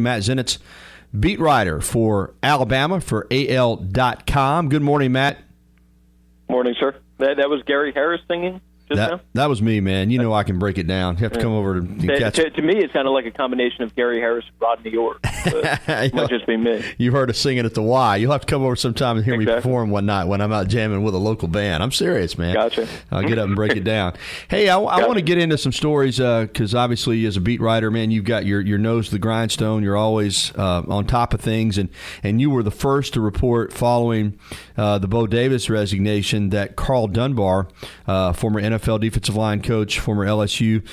Matt Zenitz, beat writer for Alabama for AL.com. Good morning, Matt. Morning, sir. That was Gary Harris singing just now? That was me, man. You know I can break it down. You have to come over to catch it. To me, it's kind of like a combination of Gary Harris and Rodney York. It might just be me. You've heard us singing at the Y. You'll have to come over sometime and hear me perform one night when I'm out jamming with a local band. I'm serious, man. Gotcha. I'll get up and break it down. Hey, I want to get into some stories because obviously as a beat writer, man, you've got your nose to the grindstone. You're always on top of things, and you were the first to report following the Bo Davis resignation that Karl Dunbar, former NFL defensive line coach, former LSU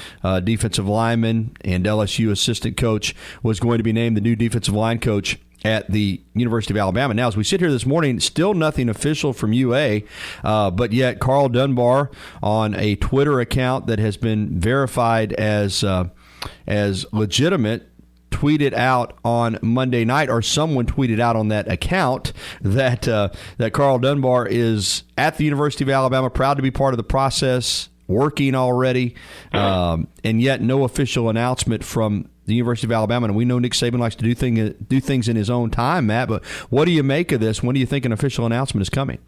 defensive lineman, and LSU assistant coach, was going to be named the new defensive line coach at the University of Alabama. Now, as we sit here this morning, still nothing official from UA, but yet Karl Dunbar, on a Twitter account that has been verified as legitimate, tweeted out on Monday night, or someone tweeted out on that account, that Karl Dunbar is at the University of Alabama, proud to be part of the process, working already, and yet no official announcement from the University of Alabama. And we know Nick Saban likes to do things in his own time, Matt, but what do you make of this? When do you think an official announcement is coming?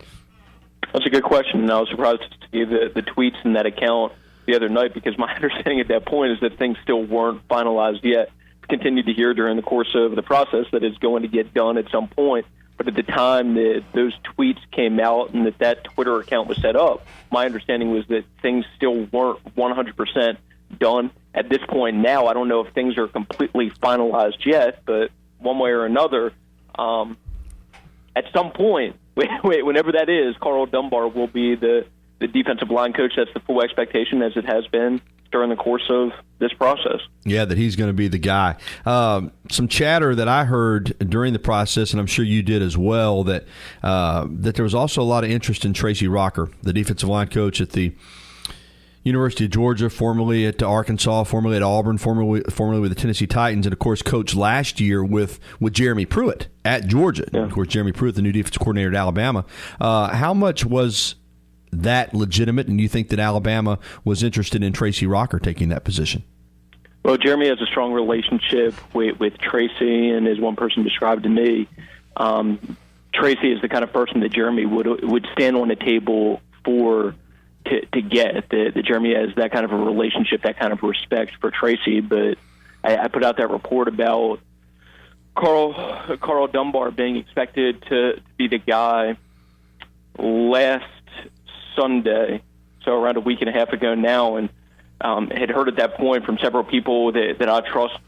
That's a good question, and I was surprised to see the tweets in that account the other night, because my understanding at that point is that things still weren't finalized yet. Continued to hear during the course of the process that it's going to get done at some point. But at the time that those tweets came out and that Twitter account was set up, my understanding was that things still weren't 100% done. At this point now, I don't know if things are completely finalized yet, but one way or another, at some point, whenever that is, Karl Dunbar will be the defensive line coach. That's the full expectation, as it has been during the course of this process. Yeah, that he's going to be the guy. Some chatter that I heard during the process, and I'm sure you did as well, that there was also a lot of interest in Tracy Rocker, the defensive line coach at the University of Georgia, formerly at Arkansas, formerly at Auburn, formerly with the Tennessee Titans, and, of course, coached last year with Jeremy Pruitt at Georgia. Yeah. And, of course, Jeremy Pruitt, the new defensive coordinator at Alabama. How much was that legitimate, and you think that Alabama was interested in Tracy Rocker taking that position? Well, Jeremy has a strong relationship with Tracy, and as one person described to me, Tracy is the kind of person that Jeremy would stand on a table for to get. That Jeremy has that kind of a relationship, that kind of respect for Tracy. But I put out that report about Karl Dunbar being expected to be the guy last Sunday, so around a week and a half ago now, and had heard at that point from several people that I trust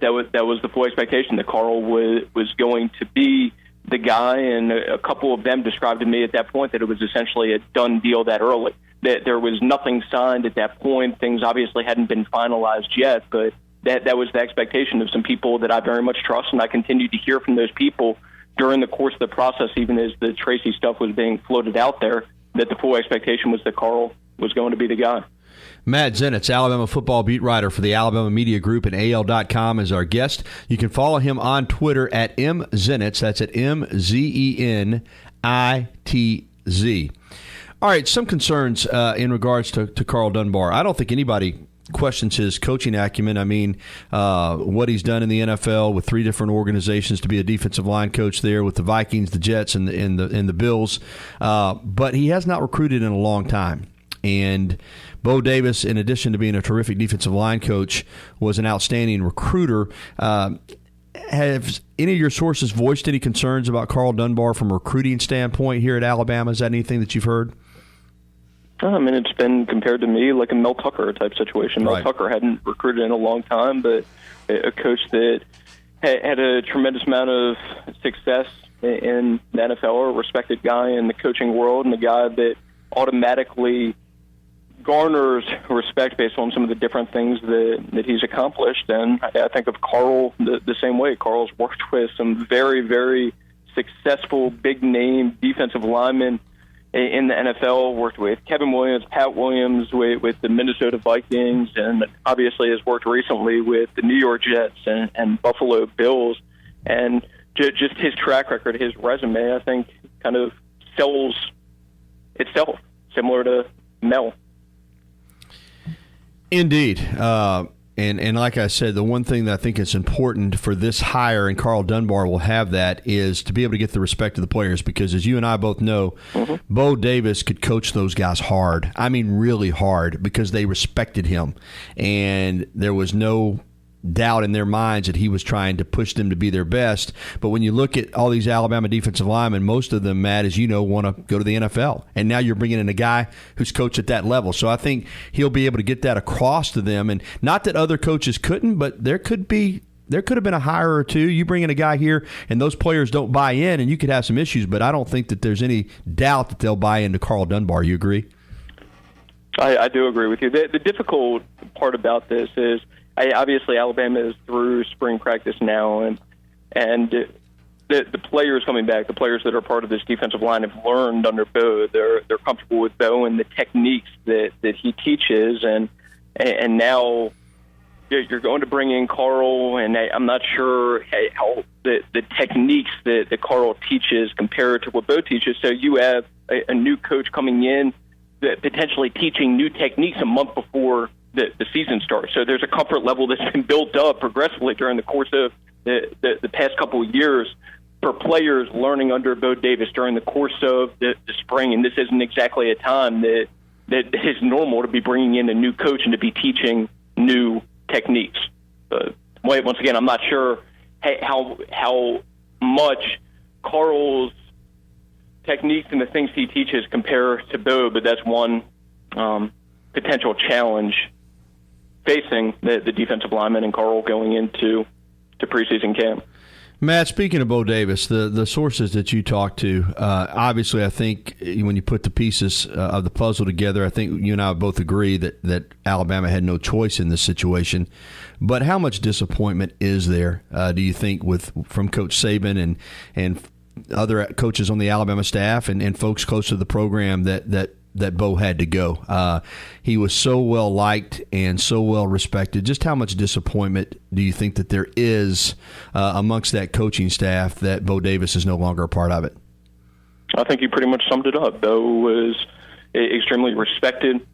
that was the full expectation, that Karl was going to be the guy, and a couple of them described to me at that point that it was essentially a done deal that early, that there was nothing signed at that point. Things obviously hadn't been finalized yet, but that was the expectation of some people that I very much trust, and I continued to hear from those people during the course of the process, even as the Tracy stuff was being floated out there, that the full expectation was that Karl was going to be the guy. Matt Zenitz, Alabama football beat writer for the Alabama Media Group and AL.com, is our guest. You can follow him on Twitter at mzenitz. That's at MZENITZ. All right, some concerns in regards to Karl Dunbar. I don't think anybody questions his coaching acumen. I mean, what he's done in the NFL with 3 different organizations to be a defensive line coach there with the Vikings, the Jets, and the Bills. But he has not recruited in a long time. And Bo Davis, in addition to being a terrific defensive line coach, was an outstanding recruiter. Have any of your sources voiced any concerns about Karl Dunbar from a recruiting standpoint here at Alabama? Is that anything that you've heard? I mean, it's been compared to me like a Mel Tucker type situation. Right. Mel Tucker hadn't recruited in a long time, but a coach that had a tremendous amount of success in the NFL, a respected guy in the coaching world, and a guy that automatically garners respect based on some of the different things that he's accomplished. And I think of Karl the same way. Karl's worked with some very, very successful, big-name defensive linemen in the NFL, worked with Kevin Williams, Pat Williams, with the Minnesota Vikings, and obviously has worked recently with the New York Jets and Buffalo Bills. And just his track record, his resume, I think kind of sells itself, similar to Mel. Indeed. And like I said, the one thing that I think is important for this hire, and Karl Dunbar will have that, is to be able to get the respect of the players. Because as you and I both know, Bo Davis could coach those guys hard. I mean, really hard, because they respected him. And there was no doubt in their minds that he was trying to push them to be their best. But when you look at all these Alabama defensive linemen, most of them, Matt, as you know, want to go to the NFL. And now you're bringing in a guy who's coached at that level. So I think he'll be able to get that across to them. And not that other coaches couldn't, but there could have been a hire or two. You bring in a guy here and those players don't buy in, and you could have some issues. But I don't think that there's any doubt that they'll buy into Karl Dunbar. You agree? I do agree with you. The difficult part about this is, obviously, Alabama is through spring practice now, and the players coming back, the players that are part of this defensive line, have learned under Bo. They're comfortable with Bo and the techniques that he teaches, and now you're going to bring in Karl, and I'm not sure how the techniques that Karl teaches compare to what Bo teaches. So you have a new coach coming in, that potentially teaching new techniques a month before the season starts. So there's a comfort level that's been built up progressively during the course of the past couple of years for players learning under Bo Davis during the course of the spring. And this isn't exactly a time that is normal to be bringing in a new coach and to be teaching new techniques. Once again, I'm not sure how much Karl's techniques and the things he teaches compare to Bo, but that's one potential challenge facing the defensive linemen and Karl going into preseason camp. Matt, speaking of Bo Davis, the sources that you talked to, obviously I think when you put the pieces of the puzzle together, I think you and I both agree that Alabama had no choice in this situation. But how much disappointment is there, do you think, from Coach Saban and other coaches on the Alabama staff and folks close to the program that Bo had to go? He was so well liked and so well respected. Just how much disappointment do you think that there is amongst that coaching staff that Bo Davis is no longer a part of it? I think you pretty much summed it up. Bo was extremely respected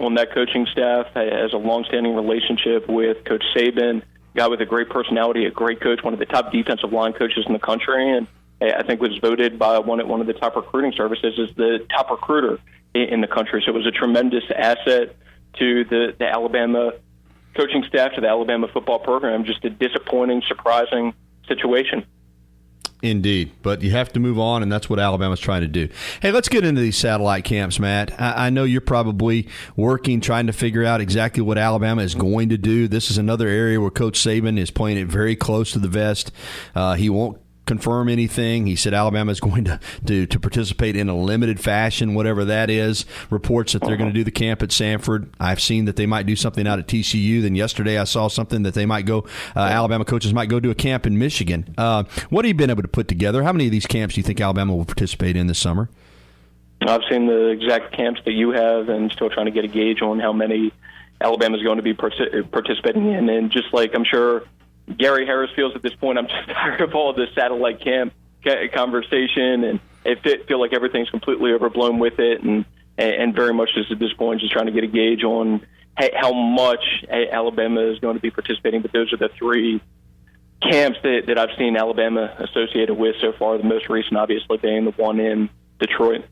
on that coaching staff, has a long-standing relationship with Coach Saban, a guy with a great personality, a great coach, one of the top defensive line coaches in the country, and I think was voted by one of the top recruiting services as the top recruiter in the country. So it was a tremendous asset to the Alabama coaching staff, to the Alabama football program. Just a disappointing, surprising situation. Indeed, but you have to move on, and that's what Alabama's trying to do. Hey, let's get into these satellite camps, Matt. I know you're probably working, trying to figure out exactly what Alabama is going to do. This is another area where Coach Saban is playing it very close to the vest. He won't confirm anything. He said Alabama is going to participate in a limited fashion, whatever that is. Reports that they're going to do the camp at Samford. I've seen that they might do something out at TCU. Then yesterday I saw something that they might go, Alabama coaches might go do a camp in Michigan. What have you been able to put together? How many of these camps do you think Alabama will participate in this summer? I've seen the exact camps that you have, and still trying to get a gauge on how many Alabama is going to be participating in. And just like I'm sure Gary Harris feels at this point, I'm just tired of all this satellite camp conversation, and I feel like everything's completely overblown with it, and very much just at this point just trying to get a gauge on how much Alabama is going to be participating. But those are the three camps that I've seen Alabama associated with so far, the most recent obviously being the one in Detroit.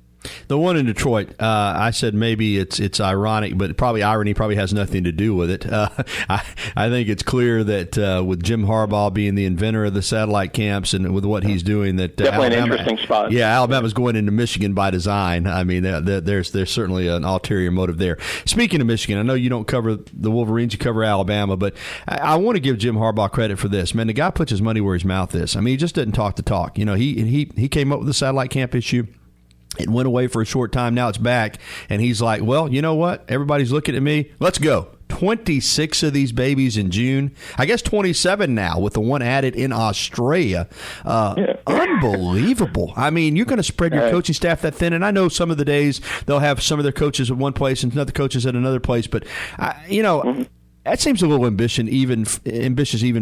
The one in Detroit, I said maybe it's ironic, but irony probably has nothing to do with it. I think it's clear that with Jim Harbaugh being the inventor of the satellite camps and with what he's doing, that definitely Alabama, an interesting spot. Yeah, Alabama's going into Michigan by design. I mean, there's certainly an ulterior motive there. Speaking of Michigan, I know you don't cover the Wolverines, you cover Alabama, but I want to give Jim Harbaugh credit for this. Man, the guy puts his money where his mouth is. I mean, he just doesn't talk the talk. You know, he came up with the satellite camp issue. It went away for a short time. Now it's back. And he's like, well, you know what? Everybody's looking at me. Let's go. 26 of these babies in June. I guess 27 now with the one added in Australia. Unbelievable. I mean, you're going to spread your coaching staff that thin. And I know some of the days they'll have some of their coaches at one place and other coaches at another place. But, that seems a little ambitious even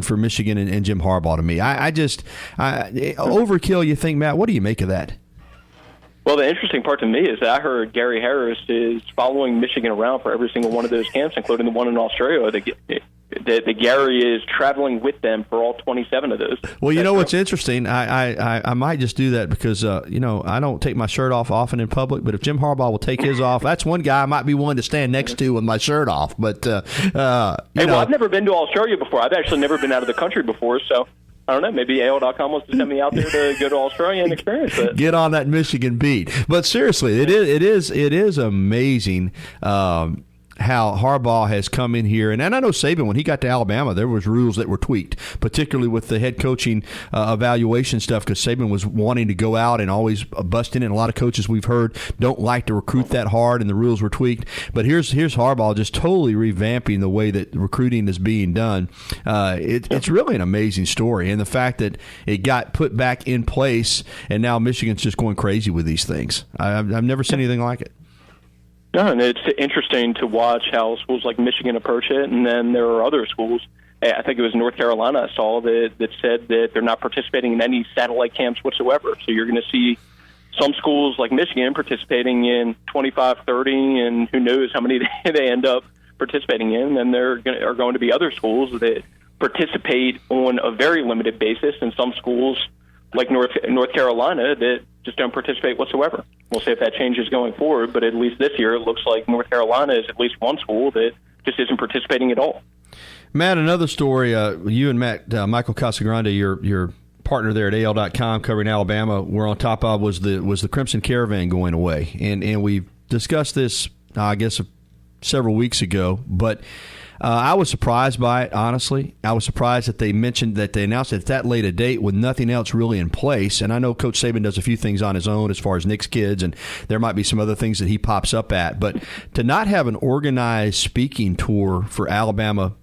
for Michigan and Jim Harbaugh to me. I overkill, you think, Matt. What do you make of that? Well, the interesting part to me is that I heard Gary Harris is following Michigan around for every single one of those camps, including the one in Australia, that Gary is traveling with them for all 27 of those. Well, you know what's interesting? I might just do that because, I don't take my shirt off often in public, but if Jim Harbaugh will take his off, that's one guy I might be willing to stand next to with my shirt off. But, Well, I've never been to Australia before. I've actually never been out of the country before, so I don't know. Maybe AL.com wants to send me out there to go to Australia and experience it. Get on that Michigan beat. But seriously, it is amazing how Harbaugh has come in here. And I know Saban, when he got to Alabama, there was rules that were tweaked, particularly with the head coaching evaluation stuff, because Saban was wanting to go out and always busting in. A lot of coaches we've heard don't like to recruit that hard, and the rules were tweaked. But here's Harbaugh just totally revamping the way that recruiting is being done. It's really an amazing story. And the fact that it got put back in place, and now Michigan's just going crazy with these things. I've never seen anything like it. No, and it's interesting to watch how schools like Michigan approach it, and then there are other schools. I think it was North Carolina I saw that said that they're not participating in any satellite camps whatsoever. So you're going to see some schools like Michigan participating in 25, 30, and who knows how many they end up participating in. And there are going to be other schools that participate on a very limited basis, and some schools like North Carolina that just don't participate whatsoever. We'll see if that changes going forward, but at least this year it looks like North Carolina is at least one school that just isn't participating at all. Matt, another story, you and Matt, Michael Casagrande, your partner there at AL.com covering Alabama, were on top of was the Crimson Caravan going away. And we discussed this, I guess, several weeks ago, but I was surprised by it, honestly. I was surprised that they announced it at that late a date with nothing else really in place. And I know Coach Saban does a few things on his own as far as Nick's kids, and there might be some other things that he pops up at. But to not have an organized speaking tour for Alabama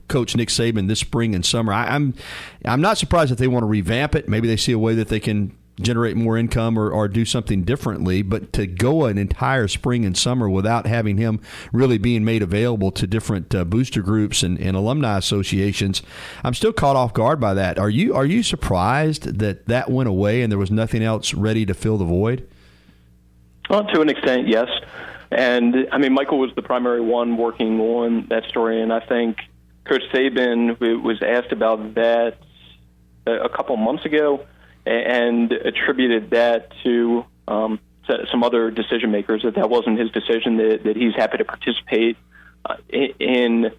Coach Nick Saban this spring and summer, I'm not surprised that they want to revamp it. Maybe they see a way that they can generate more income or do something differently, but to go an entire spring and summer without having him really being made available to different booster groups and alumni associations, I'm still caught off guard by that. Are you surprised that went away and there was nothing else ready to fill the void? Well, to an extent, yes. And, I mean, Michael was the primary one working on that story, and I think Coach Saban was asked about that a couple months ago, and attributed that to some other decision makers, that wasn't his decision, that he's happy to participate in,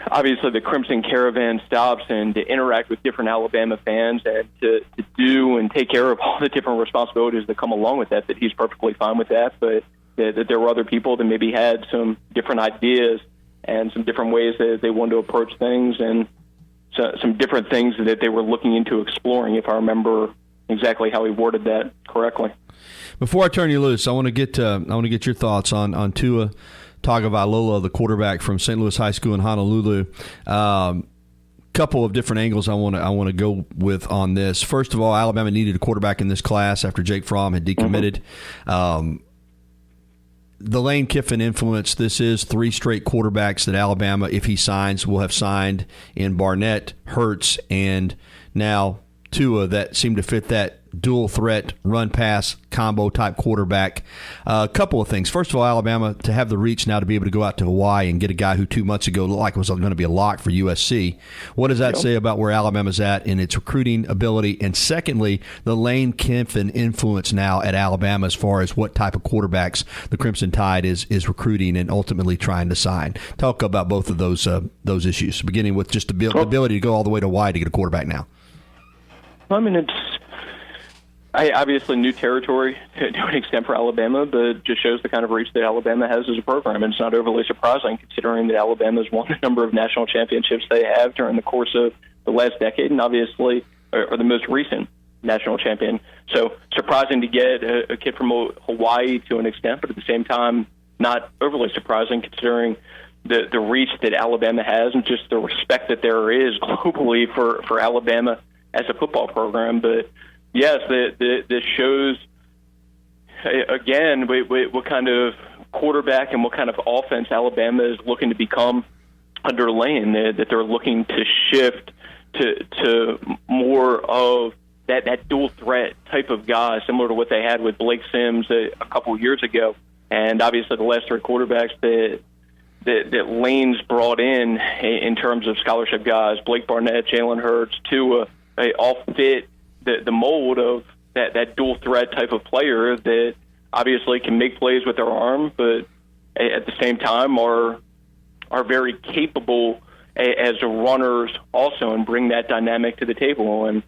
obviously, the Crimson Caravan stops and to interact with different Alabama fans and to do and take care of all the different responsibilities that come along with that he's perfectly fine with that, but that there were other people that maybe had some different ideas and some different ways that they wanted to approach things, and some different things that they were looking into exploring, if I remember exactly how he worded that correctly. Before I turn you loose, I want to get your thoughts on Tua Tagovailoa, the quarterback from St. Louis High School in Honolulu. Couple of different angles I want to go with on this. First of all, Alabama needed a quarterback in this class after Jake Fromm had decommitted. Mm-hmm. The Lane Kiffin influence, this is 3 straight quarterbacks that Alabama, if he signs, will have signed in Barnett, Hurts, and now Tua, that seem to fit that dual threat, run-pass combo type quarterback. A couple of things. First of all, Alabama, to have the reach now to be able to go out to Hawaii and get a guy who 2 months ago looked like was going to be a lock for USC. What does that say about where Alabama's at in its recruiting ability? And secondly, the Lane Kiffin influence now at Alabama as far as what type of quarterbacks the Crimson Tide is recruiting and ultimately trying to sign. Talk about both of those issues, beginning with just the ability to go all the way to Hawaii to get a quarterback now. I mean, it's obviously new territory to an extent for Alabama, but just shows the kind of reach that Alabama has as a program. And it's not overly surprising considering that Alabama's won the number of national championships they have during the course of the last decade, and obviously are the most recent national champion. So surprising to get a kid from Hawaii to an extent, but at the same time, not overly surprising considering the reach that Alabama has and just the respect that there is globally for Alabama as a football program. But yes, this shows, again, what kind of quarterback and what kind of offense Alabama is looking to become under Lane, that they're looking to shift to more of that dual threat type of guy, similar to what they had with Blake Sims a couple of years ago. And obviously the last 3 quarterbacks that Lane's brought in terms of scholarship guys, Blake Barnett, Jalen Hurts, Tua, they all fit the mold of that dual threat type of player that obviously can make plays with their arm, but at the same time are very capable as runners also, and bring that dynamic to the table. And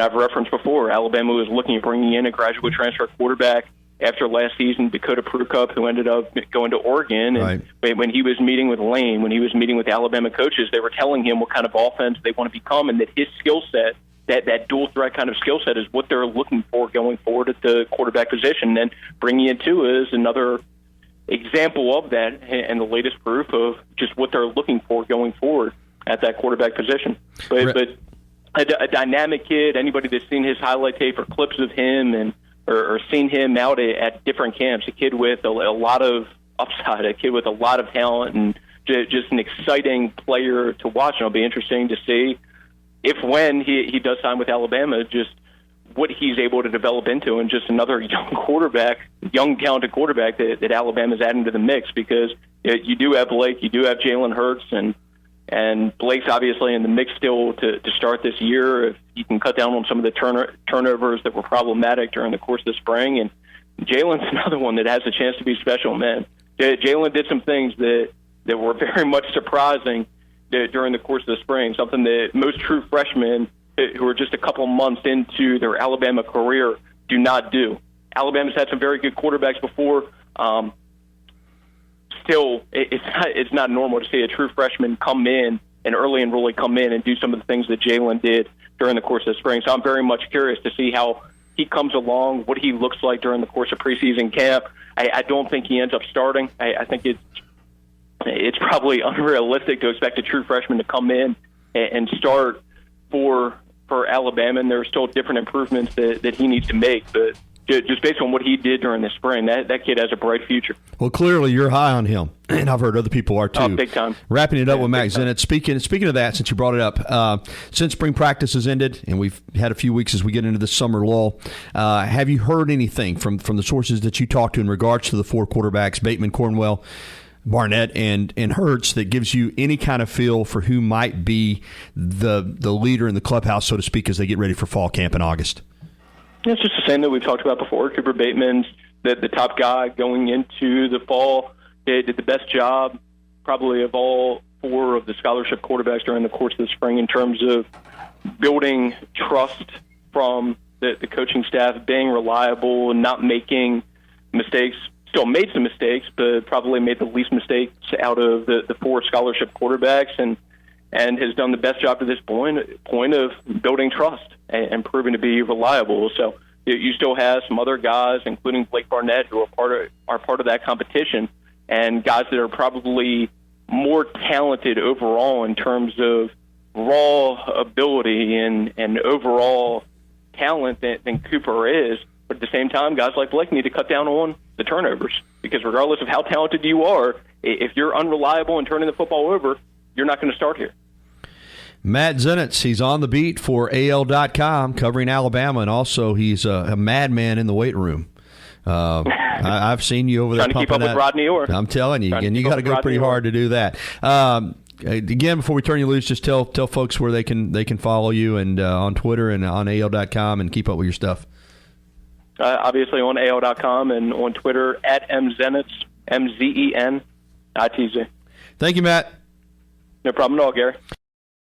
I've referenced before, Alabama was looking at bringing in a graduate transfer quarterback after last season, Dakota Prukop, who ended up going to Oregon. And when he was meeting with Lane, when he was meeting with Alabama coaches, they were telling him what kind of offense they want to become, and that his skill set, that dual threat kind of skill set, is what they're looking for going forward at the quarterback position. And bringing in Tua is another example of that, and the latest proof of just what they're looking for going forward at that quarterback position. But a dynamic kid, anybody that's seen his highlight tape or clips of him or seen him out at different camps, a kid with a lot of upside, a kid with a lot of talent, and just an exciting player to watch. And it'll be interesting to see when he does sign with Alabama, just what he's able to develop into, and just another young talented quarterback that Alabama's adding to the mix, because you do have Blake, you do have Jalen Hurts, and Blake's obviously in the mix still to start this year if he can cut down on some of the turnovers that were problematic during the course of the spring. And Jalen's another one that has a chance to be special, man. Jalen did some things that were very much surprising during the course of the spring, something that most true freshmen who are just a couple months into their Alabama career do not do. Alabama's had some very good quarterbacks before. Still, it's not normal to see a true freshman come in and early enrollee come in and do some of the things that Jalen did during the course of the spring. So I'm very much curious to see how he comes along, what he looks like during the course of preseason camp. I don't think he ends up starting. I think it's probably unrealistic to expect a true freshman to come in and start for Alabama, and there are still different improvements that he needs to make. But just based on what he did during the spring, that kid has a bright future. Well, clearly you're high on him, and I've heard other people are too. Oh, big time. Wrapping it up with Matt Zenitz. Speaking of that, since you brought it up, since spring practice has ended, and we've had a few weeks as we get into the summer lull, have you heard anything from the sources that you talked to in regards to the four quarterbacks, Bateman, Cornwell, Barnett, and Hurts, that gives you any kind of feel for who might be the leader in the clubhouse, so to speak, as they get ready for fall camp in August? It's just the same that we've talked about before. Cooper Bateman's the top guy going into the fall. They did the best job probably of all four of the scholarship quarterbacks during the course of the spring in terms of building trust from the coaching staff, being reliable and not making mistakes. Still made some mistakes, but probably made the least mistakes out of the four scholarship quarterbacks, and has done the best job to this point of building trust and proving to be reliable. So you still have some other guys, including Blake Barnett, who are part of that competition, and guys that are probably more talented overall in terms of raw ability and overall talent than Cooper is. But at the same time, guys like Blake need to cut down on the turnovers, because regardless of how talented you are, if you're unreliable and turning the football over, you're not going to start here. Matt Zenitz, he's on the beat for AL.com covering Alabama, and also he's a madman in the weight room. I've seen you over there trying to keep up with Rodney Orr. I'm telling you, and you got to go pretty hard to do that. Again, before we turn you loose, just tell folks where they can follow you, and on Twitter and on AL.com, and keep up with your stuff. Obviously on AL.com and on Twitter at MZenitz, MZENITZ. Thank you, Matt. No problem at all, Gary.